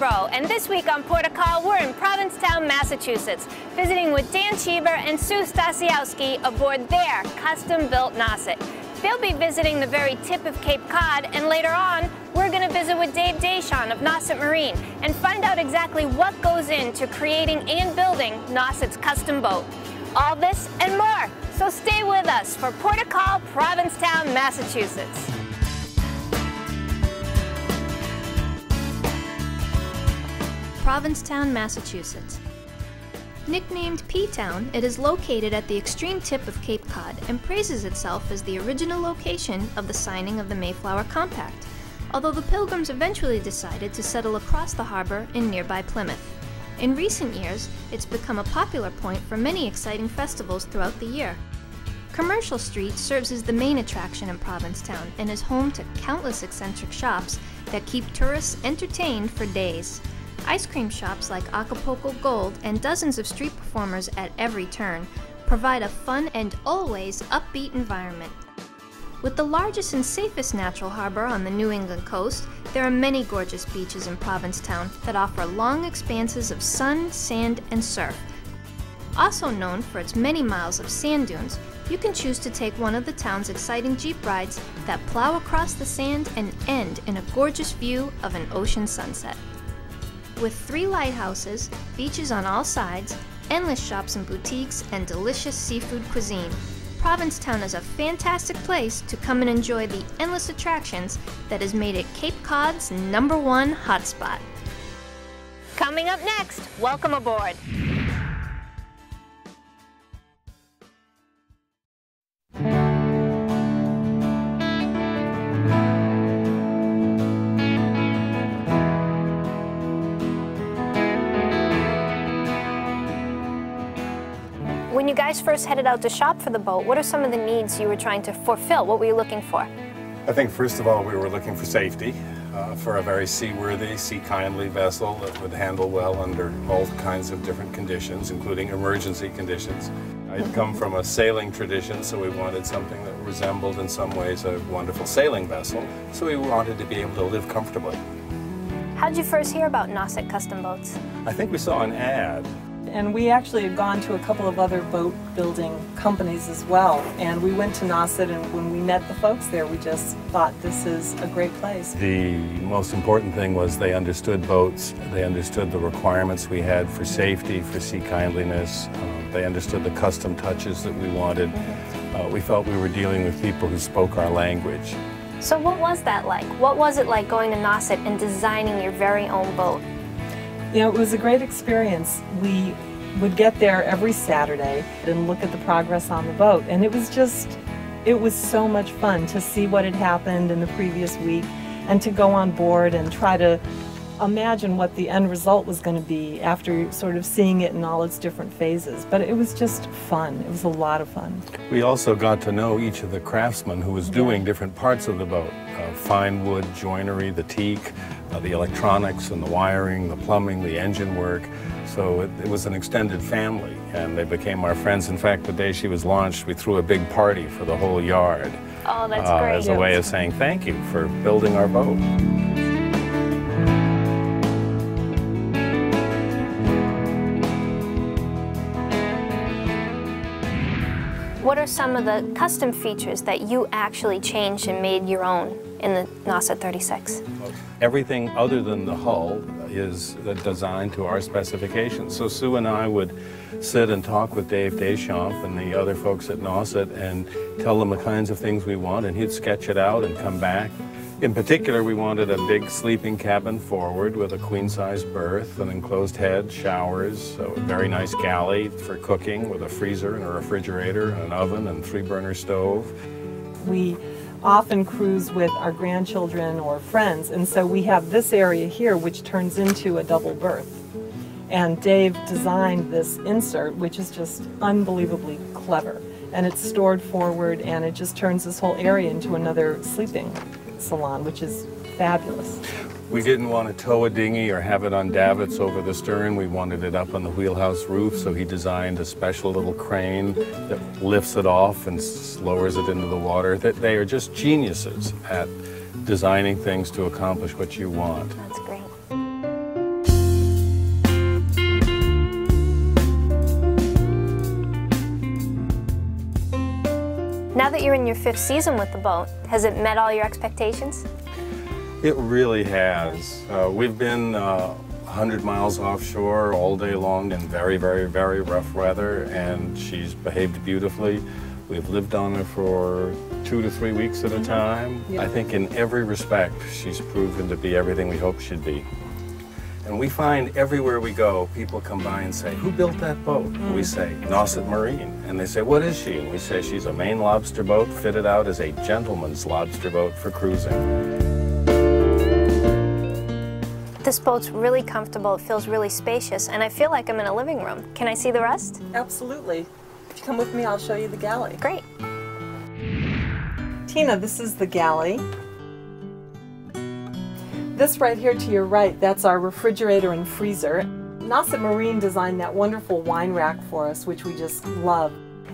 Bro, and this week on Port of Call, we're in Provincetown, Massachusetts, visiting with Dan Cheever and Sue Stasiowski aboard their custom-built Nauset. They'll be visiting the very tip of Cape Cod, and later on, we're going to visit with Dave Deschamps of Nauset Marine and find out exactly what goes into creating and building Nauset's custom boat. All this and more, so stay with us for Port of Call, Provincetown, Massachusetts. Provincetown, Massachusetts. Nicknamed P-Town, it is located at the extreme tip of Cape Cod and praises itself as the original location of the signing of the Mayflower Compact, although the Pilgrims eventually decided to settle across the harbor in nearby Plymouth. In recent years, it's become a popular point for many exciting festivals throughout the year. Commercial Street serves as the main attraction in Provincetown and is home to countless eccentric shops that keep tourists entertained for days. Ice cream shops like Acapulco Gold and dozens of street performers at every turn provide a fun and always upbeat environment. With the largest and safest natural harbor on the New England coast, there are many gorgeous beaches in Provincetown that offer long expanses of sun, sand, and surf. Also known for its many miles of sand dunes, you can choose to take one of the town's exciting Jeep rides that plow across the sand and end in a gorgeous view of an ocean sunset. With 3 lighthouses, beaches on all sides, endless shops and boutiques, and delicious seafood cuisine, Provincetown is a fantastic place to come and enjoy the endless attractions that has made it Cape Cod's #1 hotspot. Coming up next, welcome aboard. When you guys first headed out to shop for the boat, what are some of the needs you were trying to fulfill? What were you looking for? I think first of all we were looking for safety, for a very seaworthy, sea-kindly vessel that would handle well under all kinds of different conditions, including emergency conditions. I'd come from a sailing tradition, so we wanted something that resembled in some ways a wonderful sailing vessel, so we wanted to be able to live comfortably. How did you first hear about Nauset custom boats? I think we saw an ad. And we actually had gone to a couple of other boat building companies as well. And we went to Nauset, and when we met the folks there, we just thought this is a great place. The most important thing was they understood boats. They understood the requirements we had for safety, for sea kindliness. They understood the custom touches that we wanted. We felt we were dealing with people who spoke our language. So what was that like? What was it like going to Nauset and designing your very own boat? You know, it was a great experience. We would get there every Saturday and look at the progress on the boat. And it was so much fun to see what had happened in the previous week and to go on board and try to imagine what the end result was going to be after sort of seeing it in all its different phases. But it was just fun. It was a lot of fun. We also got to know each of the craftsmen who was doing different parts of the boat. Fine wood, joinery, the teak, the electronics and the wiring, the plumbing, the engine work. So it was an extended family, and they became our friends. In fact, the day she was launched, we threw a big party for the whole yard. Oh, that's great. As a way of saying thank you for building our boat. What are some of the custom features that you actually changed and made your own in the Nauset 36? Everything other than the hull is designed to our specifications. So Sue and I would sit and talk with Dave Deschamps and the other folks at Nauset and tell them the kinds of things we want, and he'd sketch it out and come back. In particular, we wanted a big sleeping cabin forward with a queen-size berth, an enclosed head, showers, a very nice galley for cooking with a freezer and a refrigerator, an oven and 3-burner stove. We often cruise with our grandchildren or friends, and so we have this area here which turns into a double berth. And Dave designed this insert, which is just unbelievably clever. And it's stored forward, and it just turns this whole area into another sleeping salon, which is fabulous. We didn't want to tow a dinghy or have it on davits over the stern. We wanted it up on the wheelhouse roof, so he designed a special little crane that lifts it off and lowers it into the water. They are just geniuses at designing things to accomplish what you want. That's great. Now that you're in your 5th season with the boat, has it met all your expectations? It really has. We've been 100 miles offshore all day long in very, very, very rough weather, and she's behaved beautifully. We've lived on her for 2 to 3 weeks at a time. I think in every respect, she's proven to be everything we hoped she'd be. And we find everywhere we go, people come by and say, "Who built that boat?" And we say, "Nauset Marine." And they say, "What is she?" And we say, "She's a Maine lobster boat fitted out as a gentleman's lobster boat for cruising." This boat's really comfortable, it feels really spacious, and I feel like I'm in a living room. Can I see the rest? Absolutely. If you come with me, I'll show you the galley. Great. Tina, this is the galley. This right here to your right, that's our refrigerator and freezer. Nauset Marine designed that wonderful wine rack for us, which we just love.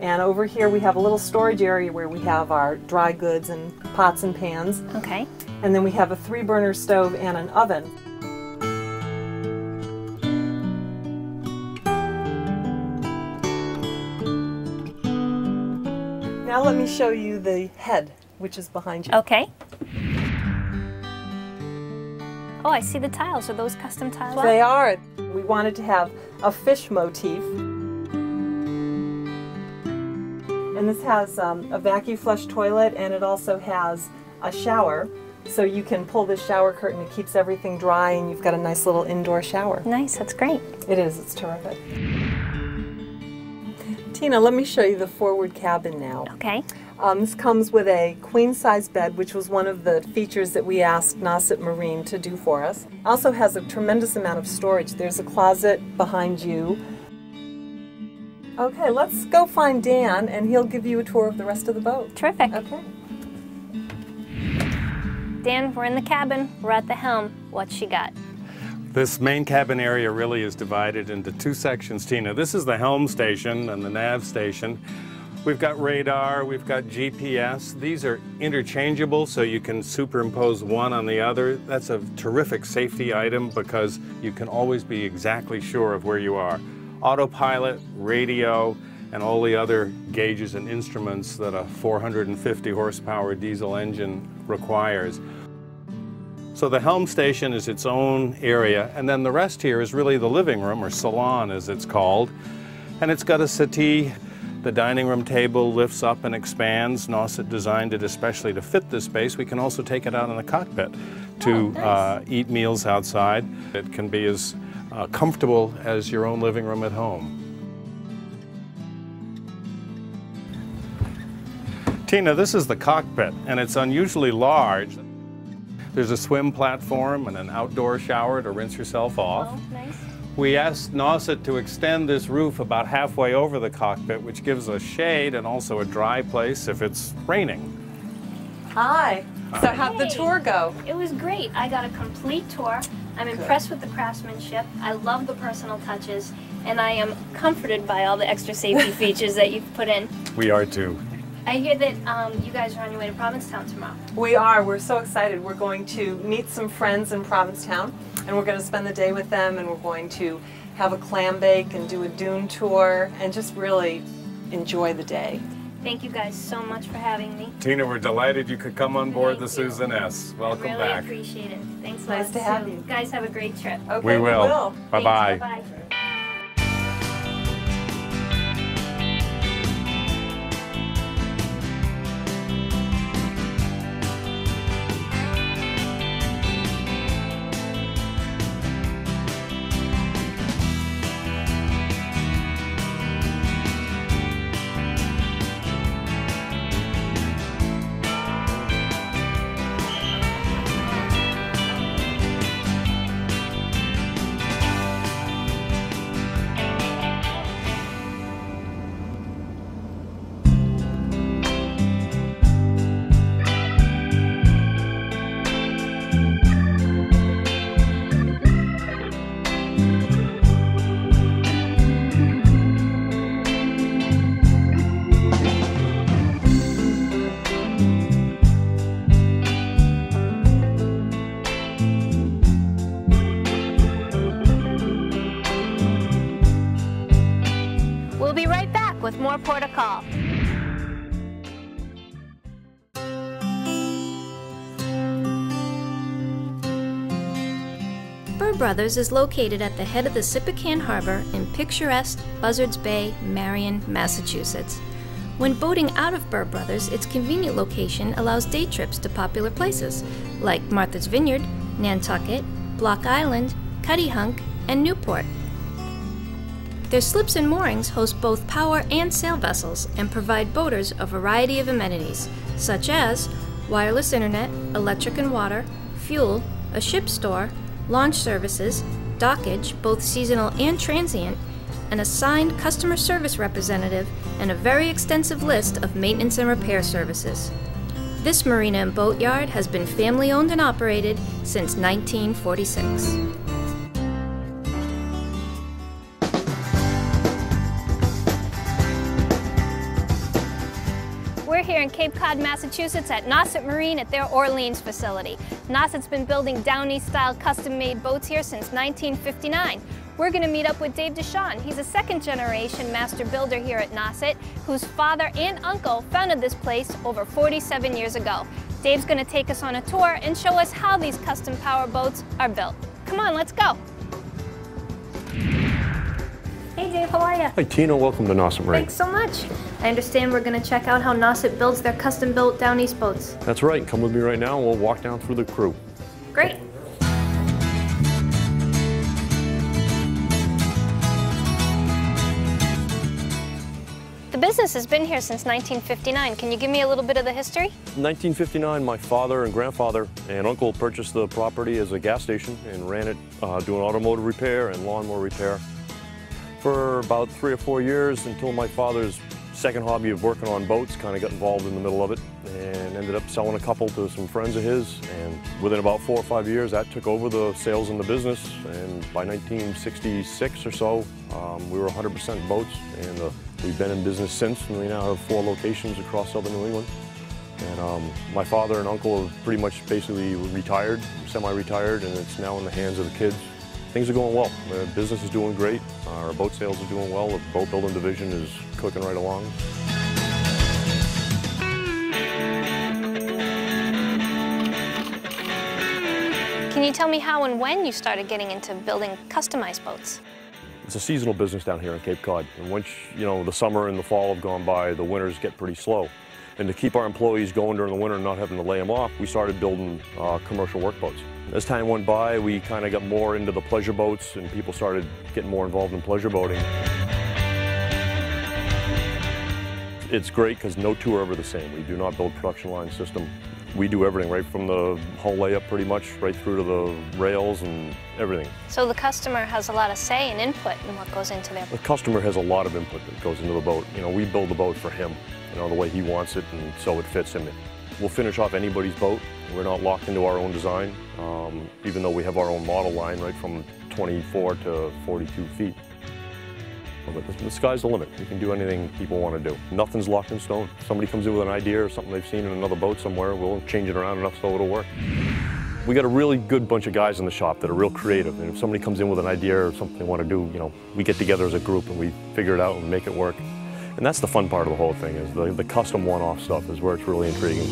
And over here we have a little storage area where we have our dry goods and pots and pans. Okay. And then we have a 3-burner stove and an oven. Now let me show you the head, which is behind you. Okay. Oh, I see the tiles. Are those custom tiles? They are. We wanted to have a fish motif. And this has a vacuum flush toilet, and it also has a shower. So you can pull this shower curtain, it keeps everything dry, and you've got a nice little indoor shower. Nice, that's great. It is, it's terrific. Tina, let me show you the forward cabin now. Okay. This comes with a queen-size bed, which was one of the features that we asked Nauset Marine to do for us. Also has a tremendous amount of storage. There's a closet behind you. Okay, let's go find Dan, and he'll give you a tour of the rest of the boat. Terrific. Okay. Dan, we're in the cabin. We're at the helm. What's she got? This main cabin area really is divided into 2 sections, Tina. This is the helm station and the nav station. We've got radar, we've got GPS. These are interchangeable, so you can superimpose one on the other. That's a terrific safety item because you can always be exactly sure of where you are. Autopilot, radio, and all the other gauges and instruments that a 450 horsepower diesel engine requires. So the helm station is its own area, and then the rest here is really the living room, or salon as it's called. And it's got a settee. The dining room table lifts up and expands. Nauset designed it especially to fit this space. We can also take it out in the cockpit to eat meals outside. It can be as comfortable as your own living room at home. Tina, this is the cockpit, and it's unusually large. There's a swim platform and an outdoor shower to rinse yourself off. Oh, nice. We asked Nauset to extend this roof about halfway over the cockpit, which gives us shade and also a dry place if it's raining. Hi. So how'd the tour go? It was great. I got a complete tour. I'm impressed with the craftsmanship. I love the personal touches, and I am comforted by all the extra safety features that you've put in. We are too. I hear that you guys are on your way to Provincetown tomorrow. We are. We're so excited. We're going to meet some friends in Provincetown, and we're going to spend the day with them, and we're going to have a clam bake and do a dune tour and just really enjoy the day. Thank you guys so much for having me. Tina, we're delighted you could come on board the Thank you. Susan S. Welcome I really back. appreciate it. Thanks a Nice lot, to have Sue. you. Guys, have a great trip. Okay, We will. Bye-bye. Bye-bye. We'll be right back with more Port of Call. Brothers is located at the head of the Sippacan Harbor in picturesque Buzzards Bay, Marion, Massachusetts. When boating out of Burr Brothers, its convenient location allows day trips to popular places like Martha's Vineyard, Nantucket, Block Island, Cuttyhunk, and Newport. Their slips and moorings host both power and sail vessels and provide boaters a variety of amenities, such as wireless internet, electric and water, fuel, a ship store, launch services, dockage, both seasonal and transient, an assigned customer service representative, and a very extensive list of maintenance and repair services. This marina and boatyard has been family-owned and operated since 1946. We're here in Cape Cod, Massachusetts at Nauset Marine at their Orleans facility. Nauset's been building Downey-style custom-made boats here since 1959. We're going to meet up with Dave Deshawn. He's a second-generation master builder here at Nauset, whose father and uncle founded this place over 47 years ago. Dave's going to take us on a tour and show us how these custom power boats are built. Come on, let's go. Hey Dave, how are you? Hi Tina, welcome to Nauset Marine. Thanks so much. I understand we're going to check out how Nauset builds their custom-built Down East boats. That's right, come with me right now and we'll walk down through the crew. Great. The business has been here since 1959. Can you give me a little bit of the history? In 1959, my father and grandfather and uncle purchased the property as a gas station and ran it doing automotive repair and lawnmower repair for about 3 or 4 years until my father's second hobby of working on boats kind of got involved in the middle of it and ended up selling a couple to some friends of his, and within about 4 or 5 years that took over the sales in the business, and by 1966 or so we were 100% boats, and we've been in business since, and we now have 4 locations across southern New England. And my father and uncle have pretty much basically retired, semi-retired, and it's now in the hands of the kids. Things are going well. The business is doing great. Our boat sales are doing well. The boat building division is cooking right along. Can you tell me how and when you started getting into building customized boats? It's a seasonal business down here in Cape Cod. And once, the summer and the fall have gone by, the winters get pretty slow. And to keep our employees going during the winter and not having to lay them off, we started building commercial workboats. As time went by, we kind of got more into the pleasure boats and people started getting more involved in pleasure boating. It's great because no two are ever the same. We do not build production line system. We do everything, right from the hull layup pretty much, right through to the rails and everything. So the customer has a lot of say and input in what goes into their boat. The customer has a lot of input that goes into the boat. We build the boat for him, the way he wants it, and so it fits him. We'll finish off anybody's boat. We're not locked into our own design, even though we have our own model line, right from 24 to 42 feet. But the sky's the limit. We can do anything people want to do. Nothing's locked in stone. If somebody comes in with an idea or something they've seen in another boat somewhere, we'll change it around enough so it'll work. We got a really good bunch of guys in the shop that are real creative, and if somebody comes in with an idea or something they want to do, we get together as a group and we figure it out and make it work. And that's the fun part of the whole thing, is the custom one-off stuff is where it's really intriguing.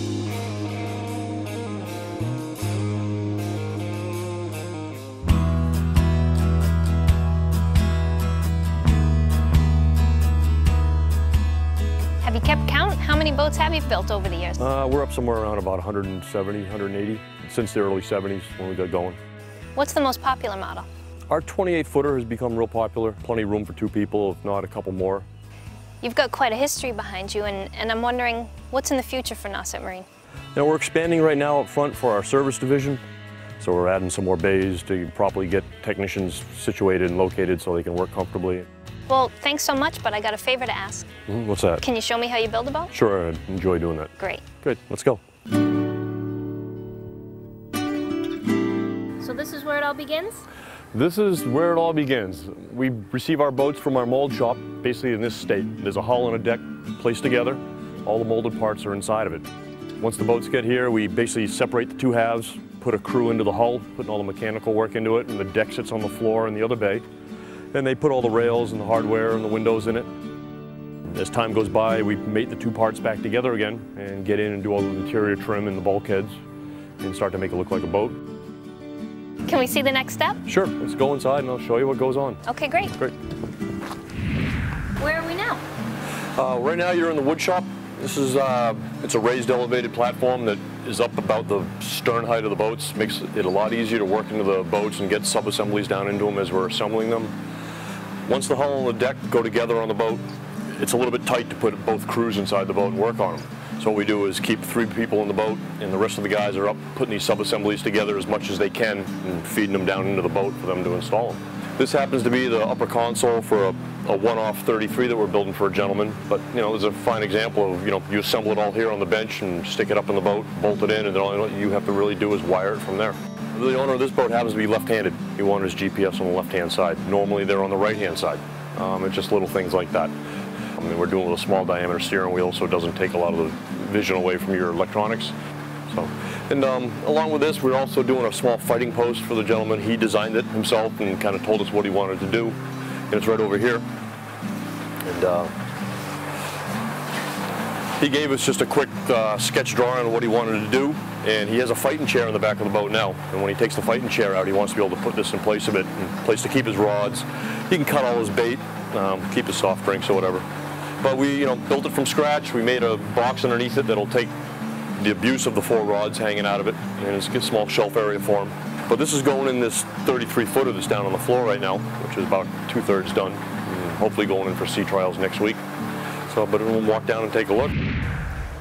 Have you kept count? How many boats have you built over the years? We're up somewhere around about 170, 180 since the early 70s when we got going. What's the most popular model? Our 28-footer has become real popular. Plenty of room for 2 people, if not a couple more. You've got quite a history behind you, and I'm wondering, what's in the future for Nauset Marine? We're expanding right now up front for our service division. So we're adding some more bays to properly get technicians situated and located so they can work comfortably. Well, thanks so much, but I got a favor to ask. What's that? Can you show me how you build a boat? Sure, I'd enjoy doing that. Great. Good, let's go. So this is where it all begins? This is where it all begins. We receive our boats from our mold shop, basically in this state. There's a hull and a deck placed together. All the molded parts are inside of it. Once the boats get here, we basically separate the 2 halves, put a crew into the hull, putting all the mechanical work into it, and the deck sits on the floor in the other bay. Then they put all the rails and the hardware and the windows in it. As time goes by, we mate the 2 parts back together again and get in and do all the interior trim and the bulkheads and start to make it look like a boat. Can we see the next step? Sure, let's go inside and I'll show you what goes on. Okay, great. Great. Where are we now? Right now you're in the wood shop. This is, it's a raised elevated platform that is up about the stern height of the boats. Makes it a lot easier to work into the boats and get sub-assemblies down into them as we're assembling them. Once the hull and the deck go together on the boat, it's a little bit tight to put both crews inside the boat and work on them. So what we do is keep 3 people in the boat, and the rest of the guys are up putting these sub-assemblies together as much as they can and feeding them down into the boat for them to install them. This happens to be the upper console for a one-off 33 that we're building for a gentleman, but you know, it's a fine example of, you know, you assemble it all here on the bench and stick it up in the boat, bolt it in, and then all you have to really do is wire it from there. The owner of this boat happens to be left-handed. He wanted his GPS on the left-hand side. Normally they're on the right-hand side. It's just little things like that. I mean, we're doing a little small diameter steering wheel, so it doesn't take a lot of the vision away from your electronics. So, and along with this, we're also doing a small fighting post for the gentleman. He designed it himself and kind of told us what he wanted to do. And it's right over here. And he gave us just a quick sketch drawing of what he wanted to do. And he has a fighting chair in the back of the boat now. And when he takes the fighting chair out, he wants to be able to put this in place of it, in place to keep his rods. He can cut all his bait, keep his soft drinks or whatever. But we, you know, built it from scratch. We made a box underneath it that'll take the abuse of the 4 rods hanging out of it, and it's a small shelf area for him. But this is going in this 33-footer that's down on the floor right now, which is about 2/3 done, and hopefully going in for sea trials next week. So, but we'll walk down and take a look.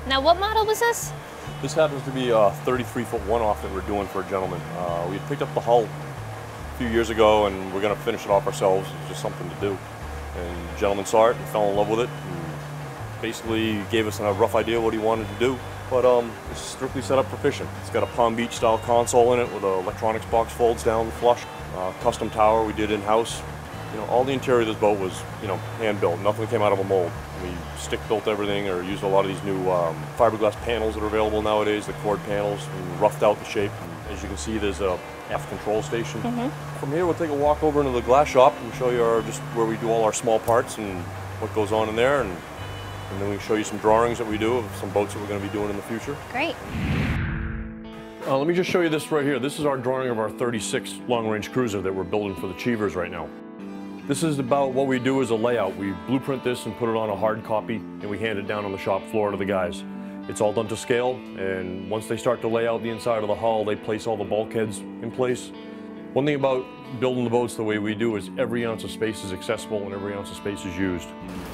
Now, what model was this? This happens to be a 33-foot one-off that we're doing for a gentleman. We had picked up the hull a few years ago, and we're going to finish it off ourselves. It's just something to do. And the gentleman saw it and fell in love with it, and basically gave us a rough idea what he wanted to do. But it's strictly set up for fishing. It's got a Palm Beach style console in it with an electronics box folds down flush. Custom tower we did in-house. You know, all the interior of this boat was, you know, hand built. Nothing came out of a mold. We stick built everything, or used a lot of these new fiberglass panels that are available nowadays, the cord panels, and roughed out the shape. And as you can see, there's a aft control station. From here, we'll take a walk over into the glass shop and show you just where we do all our small parts and what goes on in there. And then we can show you some drawings that we do of some boats that we're going to be doing in the future. Great. Let me just show you this right here. This is our drawing of our 36 long-range cruiser that we're building for the Cheevers right now. This is about what we do as a layout. We blueprint this and put it on a hard copy, and we hand it down on the shop floor to the guys. It's all done to scale, and once they start to lay out the inside of the hull, they place all the bulkheads in place. One thing about building the boats the way we do is every ounce of space is accessible and every ounce of space is used.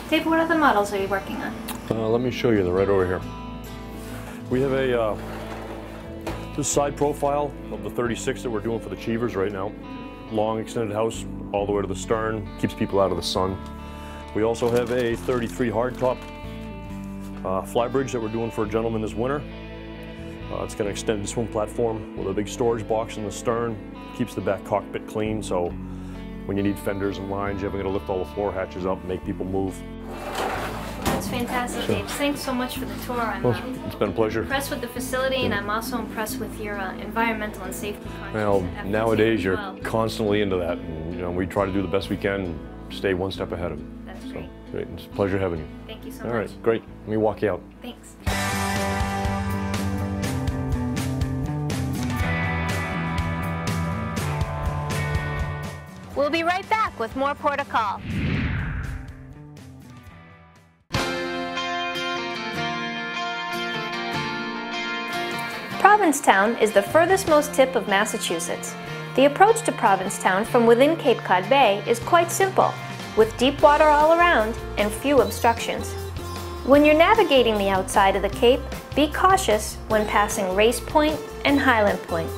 Dave, what other models are you working on? Let me show you. They're right over here. We have a this side profile of the 36 that we're doing for the Cheevers right now. Long extended house all the way to the stern, keeps people out of the sun. We also have a 33 hardtop flybridge that we're doing for a gentleman this winter. It's got an extended swim platform with a big storage box in the stern. Keeps the back cockpit clean, so when you need fenders and lines, you haven't got to lift all the floor hatches up and make people move. That's fantastic, Dave. Thanks so much for the tour. It's been a pleasure. Impressed with the facility, and I'm also impressed with your environmental and safety conscious. Well, nowadays you're well. constantly into that, and you know, we try to do the best we can and stay one step ahead of it. That's great. Great. It's a pleasure having you. Thank you so All much. right, great. Let me walk you out. Thanks. We'll be right back with more Port of Call. Provincetown is the furthest-most tip of Massachusetts. The approach to Provincetown from within Cape Cod Bay is quite simple, with deep water all around and few obstructions. When you're navigating the outside of the Cape, be cautious when passing Race Point and Highland Point.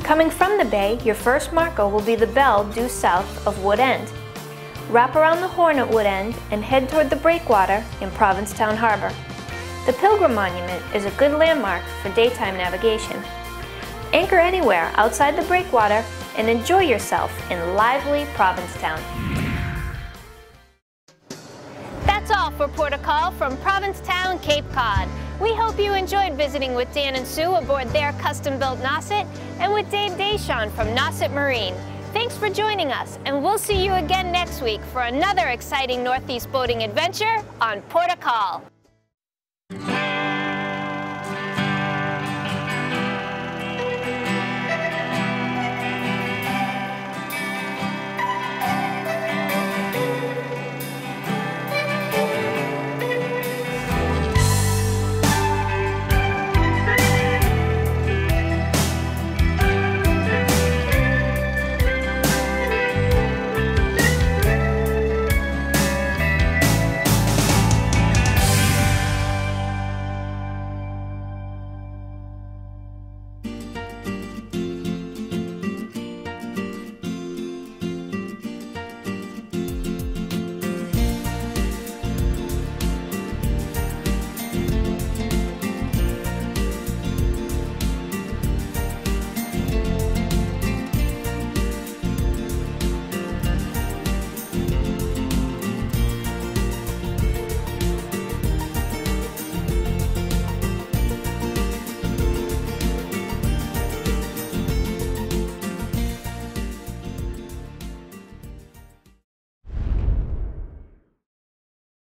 Coming from the bay, your first marker will be the bell due south of Wood End. Wrap around the horn at Wood End and head toward the breakwater in Provincetown Harbor. The Pilgrim Monument is a good landmark for daytime navigation. Anchor anywhere outside the breakwater and enjoy yourself in lively Provincetown. That's all for Port of Call from Provincetown, Cape Cod. We hope you enjoyed visiting with Dan and Sue aboard their custom-built Nauset and with Dave Deschamps from Nauset Marine. Thanks for joining us, and we'll see you again next week for another exciting Northeast boating adventure on Port of Call.